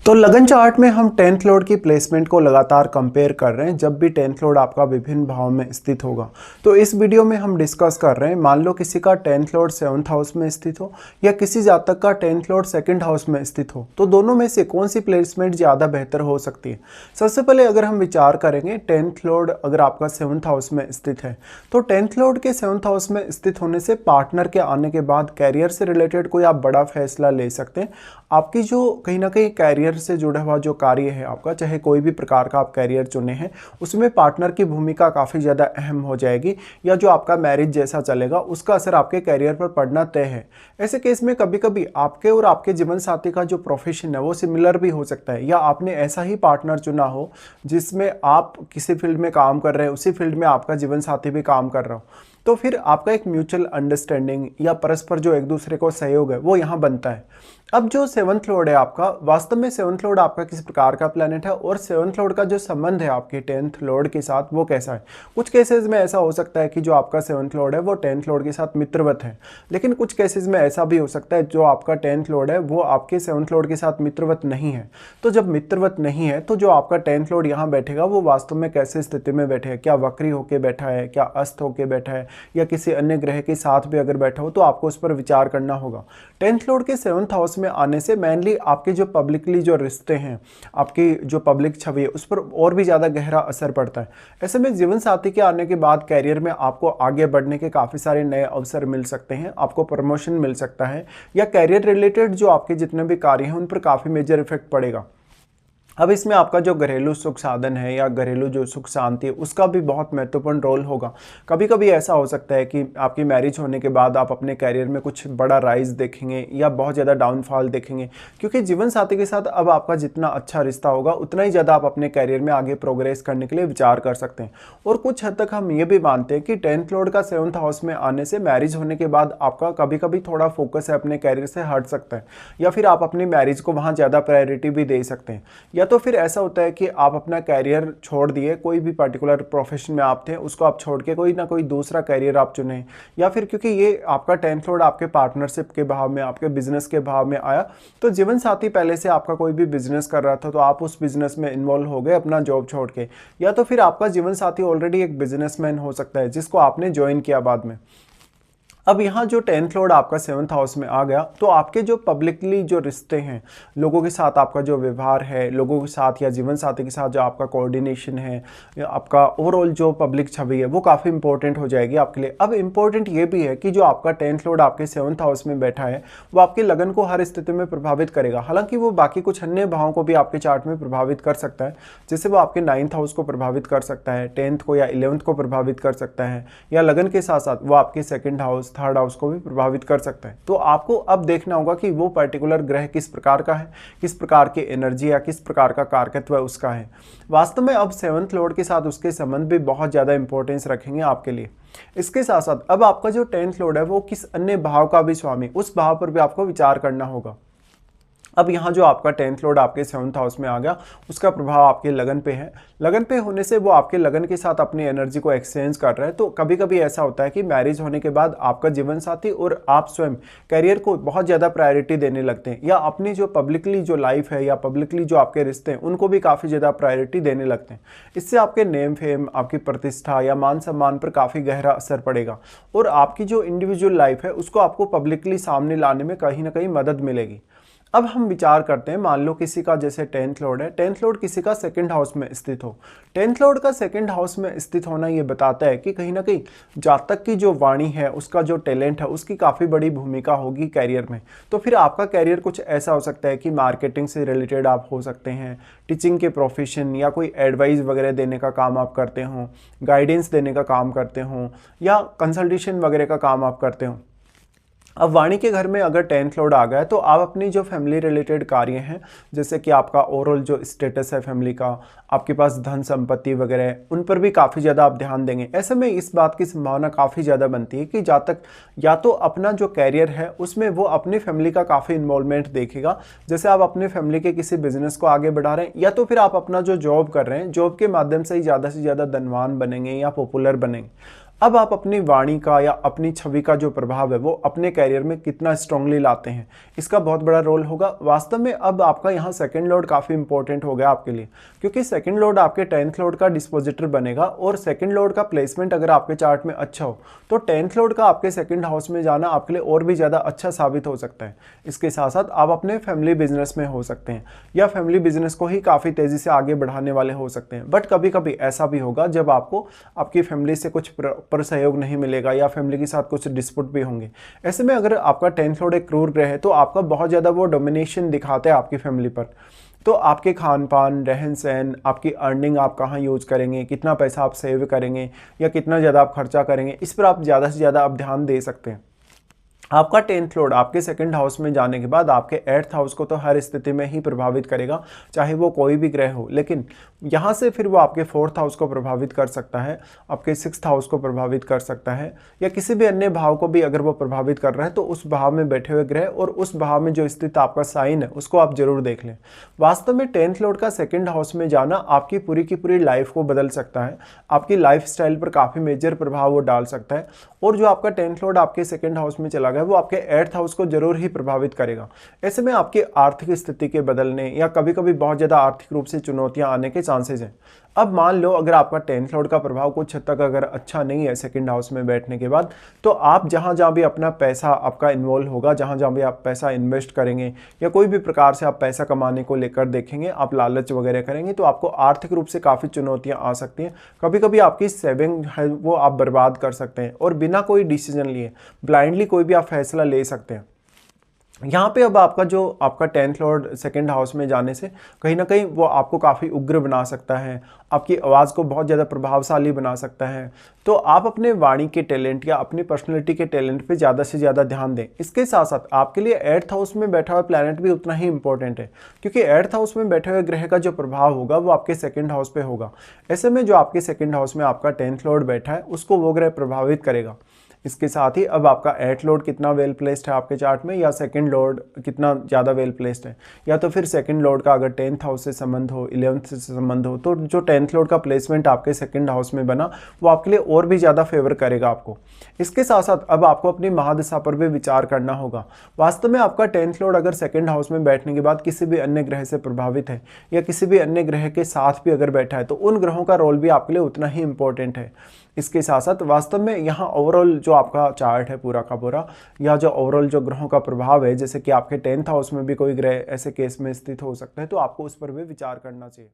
तो लगन चार्ट में हम 10th लॉर्ड की प्लेसमेंट को लगातार कंपेयर कर रहे हैं जब भी 10th लॉर्ड आपका विभिन्न भाव में स्थित होगा। तो इस वीडियो में हम डिस्कस कर रहे हैं, मान लो किसी का 10th लॉर्ड 7th हाउस में स्थित हो या किसी जातक का 10th लॉर्ड 2nd हाउस में स्थित हो, तो दोनों में से कौन सी प्लेसमेंट ज़्यादा बेहतर हो सकती है। सबसे पहले अगर हम विचार करेंगे 10th लॉर्ड अगर आपका 7th हाउस में स्थित है तो 10th लॉर्ड के 7th हाउस में स्थित होने से पार्टनर के आने के बाद कैरियर से रिलेटेड कोई आप बड़ा फैसला ले सकते हैं। आपकी जो कहीं ना कहीं कैरियर से जुड़ा हुआ जो कार्य है आपका, चाहे कोई भी प्रकार का आप कैरियर चुने हैं, उसमें पार्टनर की भूमिका काफ़ी ज़्यादा अहम हो जाएगी, या जो आपका मैरिज जैसा चलेगा उसका असर आपके कैरियर पर पड़ना तय है। ऐसे केस में कभी कभी आपके और आपके जीवन साथी का जो प्रोफेशन है वो सिमिलर भी हो सकता है, या आपने ऐसा ही पार्टनर चुना हो जिसमें आप किसी फील्ड में काम कर रहे हैं, उसी फील्ड में आपका जीवन साथी भी काम कर रहा हो, तो फिर आपका एक म्यूचुअल अंडरस्टैंडिंग या परस्पर जो एक दूसरे को सहयोग है वो यहाँ बनता है। अब जो 7th लॉर्ड है आपका, वास्तव में 7th लॉर्ड आपका किस प्रकार का प्लैनेट है और 7th लॉर्ड का जो संबंध है आपके 10th लॉर्ड के साथ वो कैसा है। कुछ केसेस में ऐसा हो सकता है कि जो आपका 7th लॉर्ड है वो 10th लॉर्ड के साथ मित्रवत है, लेकिन कुछ केसेस में ऐसा भी हो सकता है जो आपका 10th लॉर्ड है वो आपके 7th लॉर्ड के साथ मित्रवत नहीं है। तो जब मित्रवत नहीं है तो जो आपका 10th लॉर्ड यहाँ बैठेगा वो वास्तव में कैसे स्थिति में बैठे है, क्या वक्री होकर बैठा है, क्या अस्त होकर बैठा है, या किसी अन्य ग्रह के साथ भी अगर बैठा हो तो आपको उस पर विचार करना होगा। 10th लॉर्ड के 7th हाउस में आने से मेनली आपके जो पब्लिकली जो रिश्ते हैं, आपकी जो पब्लिक छवि है उस पर और भी ज़्यादा गहरा असर पड़ता है। ऐसे में जीवन साथी के आने के बाद कैरियर में आपको आगे बढ़ने के काफ़ी सारे नए अवसर मिल सकते हैं, आपको प्रमोशन मिल सकता है, या कैरियर रिलेटेड जो आपके जितने भी कार्य हैं उन पर काफ़ी मेजर इफेक्ट पड़ेगा। अब इसमें आपका जो घरेलू सुख साधन है या घरेलू जो सुख शांति है उसका भी बहुत महत्वपूर्ण रोल होगा। कभी कभी ऐसा हो सकता है कि आपकी मैरिज होने के बाद आप अपने कैरियर में कुछ बड़ा राइज देखेंगे या बहुत ज़्यादा डाउनफॉल देखेंगे, क्योंकि जीवन साथी के साथ अब आपका जितना अच्छा रिश्ता होगा उतना ही ज़्यादा आप अपने कैरियर में आगे प्रोग्रेस करने के लिए विचार कर सकते हैं। और कुछ हद तक हम ये भी मानते हैं कि 10th लॉर्ड का 7th हाउस में आने से मैरिज होने के बाद आपका कभी कभी थोड़ा फोकस है अपने कैरियर से हट सकता है, या फिर आप अपनी मैरिज को वहाँ ज़्यादा प्रायोरिटी भी दे सकते हैं। या तो फिर ऐसा होता है कि आप अपना कैरियर छोड़ दिए, कोई भी पर्टिकुलर प्रोफेशन में आप थे उसको आप छोड़ के कोई ना कोई दूसरा कैरियर आप चुने, या फिर क्योंकि ये आपका 10th लॉर्ड आपके पार्टनरशिप के भाव में, आपके बिजनेस के भाव में आया, तो जीवन साथी पहले से आपका कोई भी बिजनेस कर रहा था तो आप उस बिजनेस में इन्वॉल्व हो गए अपना जॉब छोड़ के, या तो फिर आपका जीवन साथी ऑलरेडी एक बिजनेसमैन हो सकता है जिसको आपने ज्वाइन किया बाद में। अब यहाँ जो 10th लॉर्ड आपका 7th हाउस में आ गया तो आपके जो पब्लिकली जो रिश्ते हैं, लोगों के साथ आपका जो व्यवहार है, लोगों के साथ या जीवन साथी के साथ जो आपका कोऑर्डिनेशन है, या आपका ओवरऑल जो पब्लिक छवि है वो काफ़ी इंपॉर्टेंट हो जाएगी आपके लिए। अब इम्पोर्टेंट ये भी है कि जो आपका 10th लॉर्ड आपके 7th हाउस में बैठा है वो आपके लगन को हर स्थिति में प्रभावित करेगा। हालांकि वो बाकी कुछ अन्य भावों को भी आपके चार्ट में प्रभावित कर सकता है, जैसे वो आपके 9th हाउस को प्रभावित कर सकता है, 10th को या 11th को प्रभावित कर सकता है, या लगन के साथ साथ वो आपके 2nd हाउस 3rd हाउस को भी प्रभावित कर सकता है। तो आपको अब देखना होगा कि वो पर्टिकुलर ग्रह किस प्रकार का है, किस प्रकार की एनर्जी या किस प्रकार का कारकत्व उसका है। वास्तव में अब 7th लॉर्ड के साथ उसके संबंध भी बहुत ज़्यादा इंपॉर्टेंस रखेंगे आपके लिए। इसके साथ साथ अब आपका जो 10th लॉर्ड है वो किस अन्य भाव का भी स्वामी, उस भाव पर भी आपको विचार करना होगा। अब यहाँ जो आपका 10th लॉर्ड आपके 7th हाउस में आ गया उसका प्रभाव आपके लगन पे है। लगन पे होने से वो आपके लगन के साथ अपनी एनर्जी को एक्सचेंज कर रहा है। तो कभी कभी ऐसा होता है कि मैरिज होने के बाद आपका जीवन साथी और आप स्वयं कैरियर को बहुत ज़्यादा प्रायोरिटी देने लगते हैं, या अपनी जो पब्लिकली जो लाइफ है या पब्लिकली जो आपके रिश्ते हैं उनको भी काफ़ी ज़्यादा प्रायोरिटी देने लगते हैं। इससे आपके नेम फेम, आपकी प्रतिष्ठा या मान सम्मान पर काफ़ी गहरा असर पड़ेगा, और आपकी जो इंडिविजुअल लाइफ है उसको आपको पब्लिकली सामने लाने में कहीं ना कहीं मदद मिलेगी। अब हम विचार करते हैं, मान लो किसी का जैसे 10th लॉर्ड है, 10th लॉर्ड किसी का 2nd हाउस में स्थित हो। 10th लॉर्ड का 2nd हाउस में स्थित होना ये बताता है कि कहीं ना कहीं जातक की जो वाणी है, उसका जो टैलेंट है, उसकी काफ़ी बड़ी भूमिका होगी कैरियर में। तो फिर आपका कैरियर कुछ ऐसा हो सकता है कि मार्केटिंग से रिलेटेड आप हो सकते हैं, टीचिंग के प्रोफेशन या कोई एडवाइस वगैरह देने का काम आप करते हो, गाइडेंस देने का काम करते हो, या कंसल्टेशन वगैरह का काम आप करते हो। अब वाणी के घर में अगर 10th लॉर्ड आ गया है तो आप अपनी जो फैमिली रिलेटेड कार्य हैं, जैसे कि आपका ओवरऑल जो स्टेटस है फैमिली का, आपके पास धन संपत्ति वगैरह, उन पर भी काफ़ी ज़्यादा आप ध्यान देंगे। ऐसे में इस बात की संभावना काफ़ी ज़्यादा बनती है कि जातक या तो अपना जो कैरियर है उसमें वो अपनी फैमिली का काफ़ी इन्वॉल्वमेंट देखेगा, जैसे आप अपने फैमिली के किसी बिजनेस को आगे बढ़ा रहे हैं, या तो फिर आप अपना जो जॉब कर रहे हैं, जॉब के माध्यम से ही ज़्यादा धनवान बनेंगे या पॉपुलर बनेंगे। अब आप अपनी वाणी का या अपनी छवि का जो प्रभाव है वो अपने कैरियर में कितना स्ट्रांगली लाते हैं, इसका बहुत बड़ा रोल होगा। वास्तव में अब आपका यहाँ सेकंड लॉर्ड काफ़ी इंपॉर्टेंट हो गया आपके लिए, क्योंकि सेकंड लॉर्ड आपके 10th लॉर्ड का डिस्पोजिटर बनेगा और सेकंड लॉर्ड का प्लेसमेंट अगर आपके चार्ट में अच्छा हो तो 10th लॉर्ड का आपके सेकंड हाउस में जाना आपके लिए और भी ज़्यादा अच्छा साबित हो सकता है। इसके साथ साथ आप अपने फैमिली बिजनेस में हो सकते हैं या फैमिली बिजनेस को ही काफ़ी तेज़ी से आगे बढ़ाने वाले हो सकते हैं। बट कभी कभी ऐसा भी होगा जब आपको आपकी फैमिली से कुछ पर सहयोग नहीं मिलेगा या फैमिली के साथ कुछ डिस्प्यूट भी होंगे। ऐसे में अगर आपका 10th लॉर्ड एक क्रूर ग्रह है तो आपका बहुत ज़्यादा वो डोमिनेशन दिखाता है आपकी फैमिली पर। तो आपके खान पान, रहन सहन, आपकी अर्निंग, आप कहाँ यूज करेंगे, कितना पैसा आप सेव करेंगे या कितना ज़्यादा आप खर्चा करेंगे, इस पर आप ज़्यादा से ज़्यादा आप ध्यान दे सकते हैं। आपका 10th लॉर्ड आपके सेकंड हाउस में जाने के बाद आपके 8th हाउस को तो हर स्थिति में ही प्रभावित करेगा, चाहे वो कोई भी ग्रह हो, लेकिन यहाँ से फिर वो आपके 4th हाउस को प्रभावित कर सकता है, आपके 6th हाउस को प्रभावित कर सकता है या किसी भी अन्य भाव को भी अगर वो प्रभावित कर रहा है तो उस भाव में बैठे हुए ग्रह और उस भाव में जो स्थित आपका साइन है उसको आप जरूर देख लें। वास्तव में 10th लॉर्ड का सेकंड हाउस में जाना आपकी पूरी की पूरी लाइफ को बदल सकता है, आपकी लाइफ स्टाइल पर काफ़ी मेजर प्रभाव वो डाल सकता है। और जो आपका 10th लॉर्ड आपके सेकंड हाउस में चला गया वो आपके 8th हाउस को जरूर ही प्रभावित करेगा। ऐसे में आपकी आर्थिक स्थिति के बदलने या कभी कभी बहुत ज़्यादा आर्थिक रूप से चुनौतियां आने के चांसेस हैं। अब मान लो अगर आपका 10th लॉर्ड का प्रभाव कुछ हद तक अगर अच्छा नहीं है सेकंड हाउस में बैठने के बाद, तो आप जहां जहां भी अपना पैसा आपका इन्वॉल्व होगा, जहां जहां भी आप पैसा इन्वेस्ट करेंगे या कोई भी प्रकार से आप पैसा कमाने को लेकर देखेंगे, आप लालच वगैरह करेंगे तो आपको आर्थिक रूप से काफ़ी चुनौतियां आ सकती हैं। कभी कभी आपकी सेविंग है वो आप बर्बाद कर सकते हैं और बिना कोई डिसीजन लिए ब्लाइंडली कोई भी आप फैसला ले सकते हैं। यहाँ पे अब आपका जो आपका 10th लॉर्ड सेकंड हाउस में जाने से कहीं ना कहीं वो आपको काफ़ी उग्र बना सकता है, आपकी आवाज़ को बहुत ज़्यादा प्रभावशाली बना सकता है। तो आप अपने वाणी के टैलेंट या अपनी पर्सनैलिटी के टैलेंट पे ज़्यादा से ज़्यादा ध्यान दें। इसके साथ साथ आपके लिए 8th हाउस में बैठा हुआ प्लैनेट भी उतना ही इंपॉर्टेंट है, क्योंकि 8th हाउस में बैठे हुए ग्रह का जो प्रभाव होगा वो आपके सेकंड हाउस पे होगा। ऐसे में जो आपके सेकंड हाउस में आपका 10th लॉर्ड बैठा है उसको वो ग्रह प्रभावित करेगा। इसके साथ ही अब आपका 8th लॉर्ड कितना वेल प्लेस्ड है आपके चार्ट में या सेकंड लॉर्ड कितना ज़्यादा वेल प्लेस्ड है, या तो फिर सेकंड लॉर्ड का अगर 10th हाउस से संबंध हो, 11th से संबंध हो, तो जो 10th लॉर्ड का प्लेसमेंट आपके सेकंड हाउस में बना वो आपके लिए और भी ज़्यादा फेवर करेगा आपको। इसके साथ साथ अब आपको अपनी महादशा पर भी विचार करना होगा। वास्तव में आपका 10th लॉर्ड अगर सेकंड हाउस में बैठने के बाद किसी भी अन्य ग्रह से प्रभावित है या किसी भी अन्य ग्रह के साथ भी अगर बैठा है तो उन ग्रहों का रोल भी आपके लिए उतना ही इंपॉर्टेंट है। इसके साथ साथ वास्तव में यहाँ ओवरऑल जो आपका चार्ट है पूरा का पूरा, या जो ओवरऑल जो ग्रहों का प्रभाव है, जैसे कि आपके 10th हाउस में भी कोई ग्रह ऐसे केस में स्थित हो सकता है, तो आपको उस पर भी विचार करना चाहिए।